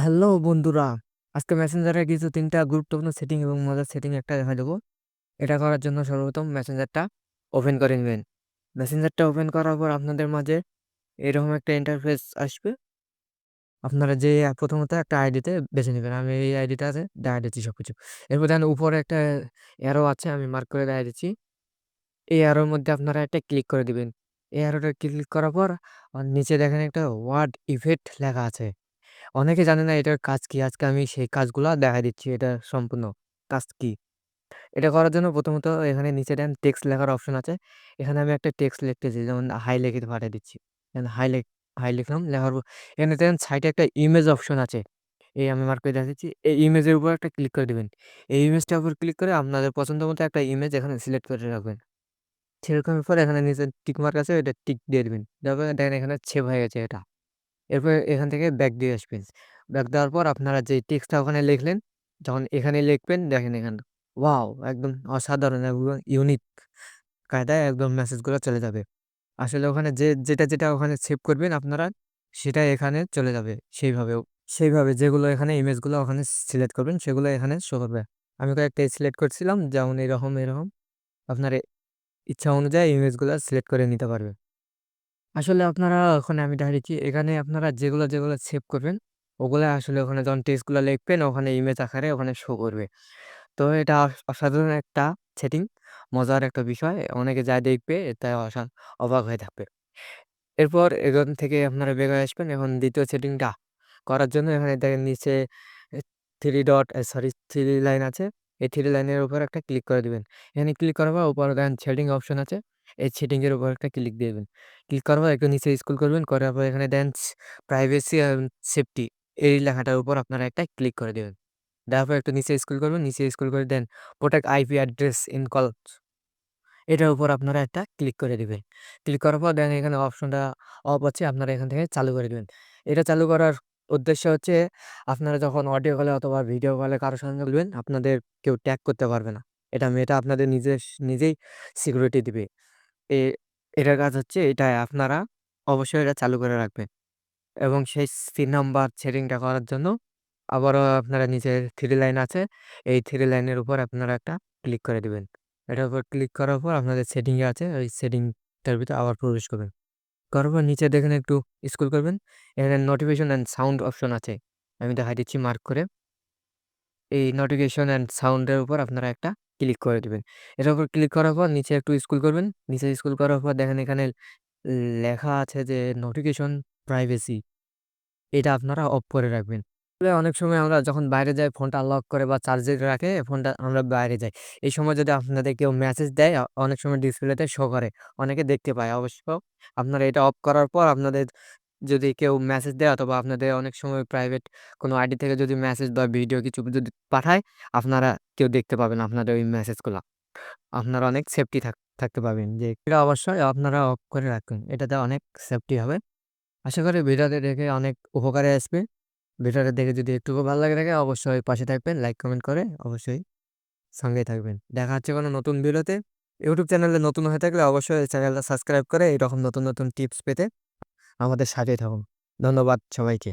Hello বন্ধুরা, আজকে মেসেঞ্জারে কিছু ৩টা গুরুত্বপূর্ণ সেটিং এবং মজার সেটিং একটা দেখা দেবো। এটা করার জন্য সর্বপ্রথম মেসেঞ্জারটা ওপেন করে নেবেন। মেসেঞ্জারটা ওপেন করার পর আপনাদের মাঝে এরকম একটা ইন্টারফেস আসবে। আপনারা যে প্রথমত একটা আইডিতে বেছে নেবেন। আমি এই আইডিটা আছে, দেখাই দিচ্ছি সবকিছু। এরপর দেখেন উপরে একটা অ্যারো আছে, আমি মার্ক করে দেখাই দিচ্ছি। এই অ্যারোর মধ্যে আপনারা একটা ক্লিক করে দিবেন। এই অ্যারোটা ক্লিক করার পর নিচে দেখেন একটা ওয়ার্ড ইফেক্ট লেখা আছে। অনেকে জানে না এটার কাজ কি। আজকে আমি সেই কাজগুলা দেখাই দিচ্ছি। এটা সম্পূর্ণ কাজ কি। এটা করার জন্য প্রথমত এখানে নিচে দেন টেক্সট লেখার অপশন আছে। এখানে আমি একটা টেক্সট লিখতেছি, যেমন হাই লিখে পাঠিয়ে দিচ্ছি। এখানে হাই লিখলাম, লেখার পর এখানে দেখেন সাইডে একটা ইমেজ অপশন আছে। এই আমি মার্ক করে দেখাচ্ছি। এই ইমেজের উপর একটা ক্লিক করে দিবেন। এই ইমেজটার উপর ক্লিক করে আপনাদের পছন্দ মতো একটা ইমেজ এখানে সিলেক্ট করে রাখবেন। সিলেক্ট করার পর এখানে নিচে টিক মার্ক আছে, এটা টিক দিয়ে দিবেন। তারপর দেখেন এখানে সেভ হয়ে গেছে এটা। এরপর এখান থেকে ব্যাক দিয়ে আসবেন। ব্যাক দেওয়ার পর আপনারা যে টেক্সটটা ওখানে লিখলেন, যখন এখানে লিখবেন দেখেন এখানে ওয়াও! একদম অসাধারণ এবং ইউনিক কায়দায় একদম মেসেজগুলো চলে যাবে। আসলে ওখানে যেটা ওখানে সেভ করবেন আপনারা, সেটা এখানে চলে যাবে সেইভাবে যেগুলো এখানে ইমেজগুলো ওখানে সিলেক্ট করবেন সেগুলো এখানে শো করবে। আমি কয়েকটা সিলেক্ট করছিলাম, যেমন এরকম। আপনার ইচ্ছা অনুযায়ী ইমেজগুলো সিলেক্ট করে নিতে পারবেন। আসলে আপনারা ওখানে আমি দেখাচ্ছি, এখানে আপনারা যেগুলো সেভ করবেন, ওগুলা আসলে ওখানে যখন টেক্সটগুলা লিখবেন ওখানে ইমেজ আকারে ওখানে শো করবে। তো এটা অসাধারণ একটা সেটিং, মজার একটা বিষয়। অনেকে যা দেখবে তাই অবাক হয়ে থাকবে। এরপর এখান থেকে আপনারা বের হয়ে আসবেন। এখন ২য় সেটিংটা করার জন্য এখানে দেখেন নিচে এ 3 ডট সরি 3 লাইন আছে। এই 3 লাইনের উপর একটা ক্লিক করে দিবেন। এখানে ক্লিক করার পর উপরে দেখেন শেডিং অপশন আছে। এই শেডিং এর উপর একটা ক্লিক দিয়ে দিবেন। ক্লিক করার পর একটু নিচে স্ক্রল করবেন। করার পর এখানে দেন প্রাইভেসি অ্যান্ড সেফটি, এই লেখাটার উপর আপনারা একটা ক্লিক করে দিবেন। দেওয়ার পর একটু নিচে স্ক্রল করবেন। নিচে স্ক্রল করে দেন প্রোটেক্ট আইপি অ্যাড্রেস ইন কলস, এটার উপর আপনারা একটা ক্লিক করে দিবেন। ক্লিক করার পর দেখেন এখানে অপশনটা অফ আছে, আপনারা এখান থেকে চালু করে দিবেন। এটা চালু করার উদ্দেশ্য হচ্ছে আপনারা যখন অডিও কলে অথবা ভিডিও কলে কারো সঙ্গে বলবেন, আপনাদের কেউ ট্যাগ করতে পারবে না। এটা আপনাদের নিজেই সিকিউরিটি দিবে। এ এটার কাজ হচ্ছে এটাই, আপনারা অবশ্যই এটা চালু করে রাখবেন। এবং সেই ৩ নাম্বার সেটিংটা করার জন্য আবারও আপনারা নিচে 3 লাইন আছে। এই 3 লাইনের উপর আপনারা একটা ক্লিক করে দিবেন। এটার উপর ক্লিক করার পর আপনাদের সেটিং এ আছে, ওই সেটিংটার ভিতরে আবার প্রবেশ করবেন। করার পর নিচে দেখেন একটু স্ক্রল করবেন। এখানে নোটিফিকেশন অ্যান্ড সাউন্ড অপশন আছে। আমি দেখাই দিচ্ছি মার্ক করে। এই নোটিফিকেশন অ্যান্ড সাউন্ড এর উপর আপনারা একটা ক্লিক করে দিবেন। এটার উপর ক্লিক করার পর নিচে একটু স্ক্রল করবেন। নিচে স্ক্রল করার পর দেখেন এখানে লেখা আছে যে নোটিফিকেশন প্রাইভেসি, এটা আপনারা অফ করে রাখবেন। আসলে অনেক সময় আমরা যখন বাইরে যাই ফোনটা আনলক করে বা চার্জে রাখে ফোনটা, আমরা বাইরে যাই। এই সময় যদি আপনাদের কেউ মেসেজ দেয় অনেক সময় ডিসপ্লেতে শো করে। অনেকে দেখতে পায়। অবশ্য আপনারা এটা অফ করার পর আপনাদের যদি কেউ মেসেজ দেয় অথবা আপনাদের অনেক সময় প্রাইভেট কোনো আইডি থেকে যদি মেসেজ বা ভিডিও কিছু যদি পাঠায়, আপনারা কেউ দেখতে পাবেন আপনাদের ওই মেসেজগুলা। আপনারা অনেক সেফটি থাকতে পারবেন, যে এটা অবশ্যই আপনারা অফ করে রাখবেন। এটাতে অনেক সেফটি হবে। আশা করি ভিডিওটি দেখে অনেক উপকারে আসবে। ভিডিওটা দেখে যদি একটুকু ভালো লাগে থাকে অবশ্যই পাশে থাকবেন, লাইক কমেন্ট করে অবশ্যই সঙ্গেই থাকবেন। দেখা হচ্ছে কোনো নতুন ভিডিওতে। ইউটিউব চ্যানেলে নতুন হয়ে থাকলে অবশ্যই চ্যানেলটা সাবস্ক্রাইব করে এরকম নতুন টিপস পেতে আমাদের সাথেই থাকুন। ধন্যবাদ সবাইকে।